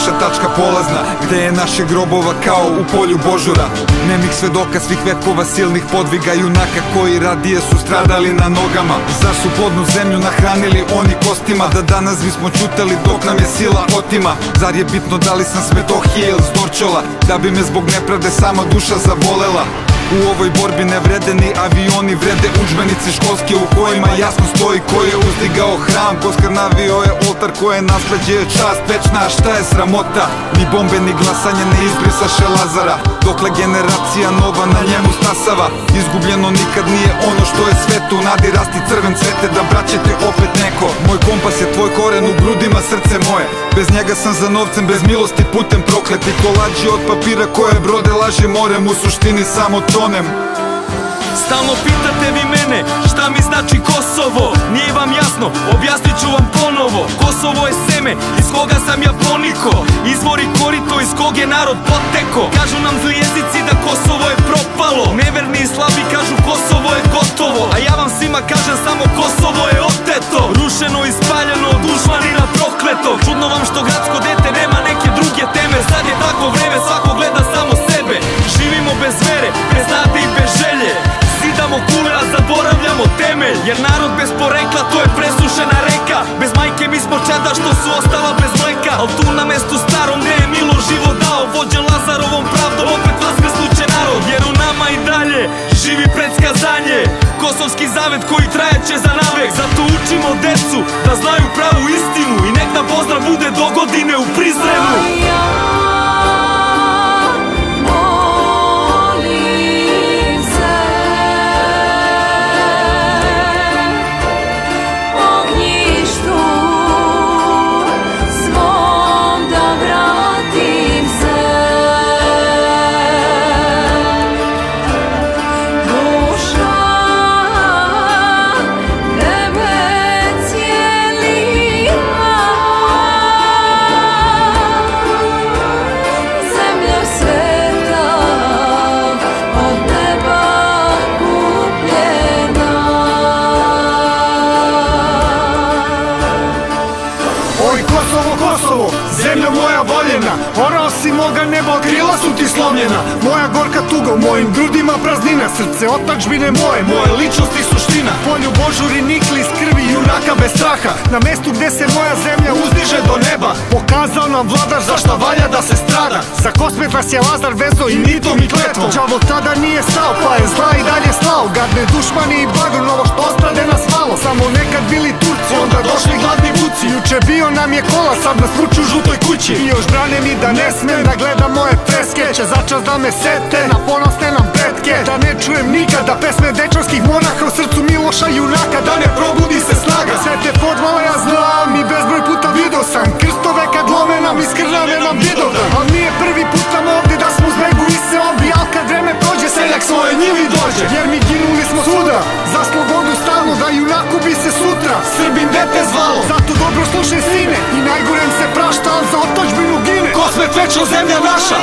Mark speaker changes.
Speaker 1: naša tačka polazna, gde je naše grobova kao u polju Božura. Nemih svedoka svih vekova silnih podviga junaka koji radije su stradali na nogama. Zar su plodnu zemlju nahranili oni kostima, da danas bismo ćutali dok nam je sila otima? Zar je bitno da li sam s Metohije ili s Dorčola, da bi me zbog nepravde sama duša zavolela? U ovoj borbi ne vrede ni avioni, vrede udžbenici školski u kojima jasno stoji ko je uzdigao hram, ko skrnavio je oltar, koje nasleđe je čast večna, a šta je sramota? Ni bombe ni glasanje ne izbrisaše Lazara, dokle generacija nova na njemu stasava. Izgubljeno nikad nije ono što je svetu, nadi rasti crven cvete da braće te opet neko. Moj kompas je tvoj koren, u grudima srce moje, bez njega sam za novcem, bez milosti putem prokleti. Kolađi od papira koje brode laži morem, u suštini samo tonem.
Speaker 2: Stalno pitate vi mene šta mi znači Kosovo, nije vam jasno, objasnit ću vam ponovo. Kosovo je seme iz koga sam ja poniko, izvor i korito iz kog je narod poteko. Kažu nam zli jezici da Kosovo je propalo, neverni i slabi kažu Kosovo je gotovo, a ja vam svima kažem samo Kosovo je oteto, rušeno i spaljeno od dušmanina prokleto. Čudno vam što gradsko dete nema neke druge teme, sad je tako vreme, svako gleda samo sebe. Živimo bez vere, bez nade i bez želje, sidamo kule a zaboravljamo temelj. Jer narod bez porekla to je presušena reka, bez majke mi smo čeda što su ostala bez mleka. Al tu na mestu starom gde je Milo život dao, vođen Lazarovom pravdom opet vaskrsnuće narod. Jer u nama i dalje živi predskazanje, kosovski zavet koji trajaće za navek. Zato učimo decu da znaju pravu istinu i nek nam pozdrav bude do godine u Prizrenu.
Speaker 3: Kosovo, zemlja moja voljena, orao si moga neba, krila su ti slomljena. Moja gorka tuga, u mojim grudima praznina, srce otadžbine moje, moje ličnosti suština. Polju Božuri nikli iz krvi junaka bez straha, na mestu gde se moja zemlja uzdiže do neba. Pokazao nam vladar zašta valja da se strada, za kosmet nas je Lazar vezo i mitom i kletvom. Đavo tada nije stao, pa je zla i dalje slao, gadne dušmani i blago, novo što ostrade nas malo. Samo nekad bili Turci, onda došli gladni vuci, juče bio nam je kola, sad nas vuču u žutoj kući. I još brane mi da ne smem da gledam moje freske, će začas da me sete na ponosne nam pretke. Da ne čujem nikada pesme dečarskih monaha, u srcu Miloša junaka, da ne probudi se snaga. Sve te podvale ja znam i bezbroj puta vidio sam, krstove kad lome nam iz krvave nam Vidovdan. Al nije prvi put nam ovde da smo uz bregu i se obi, al kad vreme prođe seljak svoje njivi dođe. Jer mi ginuli smo svuda za slobodu stalno, da junaku bi se sutra Srbin dete zvalo. Zato dobro slušaj sine, i najgorem se prašta, al za otadžbinu gine. Kosmet večno zemlja naša.